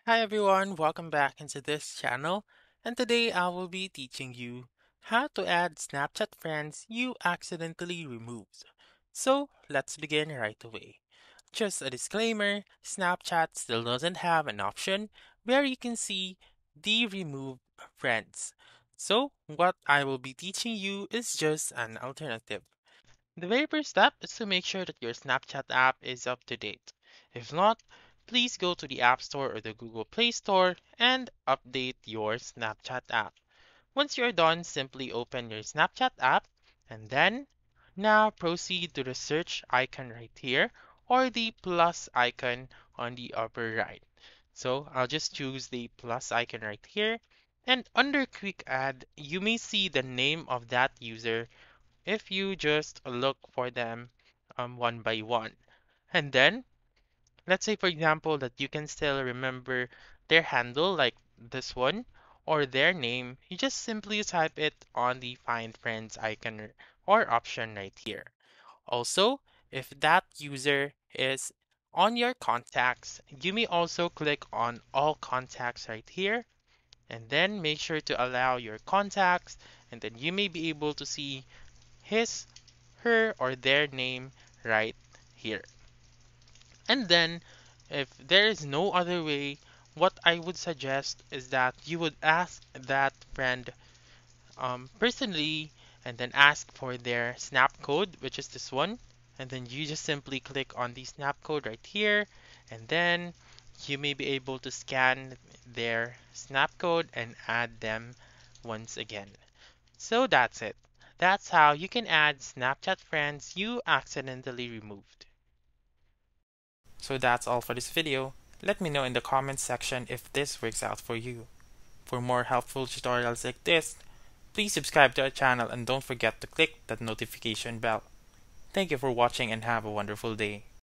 Hi everyone, welcome back into this channel, and today I will be teaching you how to add Snapchat friends you accidentally removed. So let's begin right away. Just a disclaimer, Snapchat still doesn't have an option where you can see the removed friends. So what I will be teaching you is just an alternative. The very first step is to make sure that your Snapchat app is up to date. If not, please go to the App Store or the Google Play Store and update your Snapchat app. Once you're done, simply open your Snapchat app and then now proceed to the search icon right here or the plus icon on the upper right. So I'll just choose the plus icon right here. And under Quick Add, you may see the name of that user if you just look for them one by one. And then, let's say for example that you can still remember their handle like this one or their name, you just simply type it on the Find Friends icon or option right here. Also, if that user is on your contacts, you may also click on All Contacts right here and then make sure to allow your contacts and then you may be able to see his, her, or their name right here. And then, if there is no other way, what I would suggest is that you would ask that friend personally and then ask for their snap code, which is this one. And then you just simply click on the snap code right here. And then you may be able to scan their snap code and add them once again. So that's it. That's how you can add Snapchat friends you accidentally removed. So that's all for this video. Let me know in the comments section if this works out for you. For more helpful tutorials like this, please subscribe to our channel and don't forget to click that notification bell. Thank you for watching and have a wonderful day.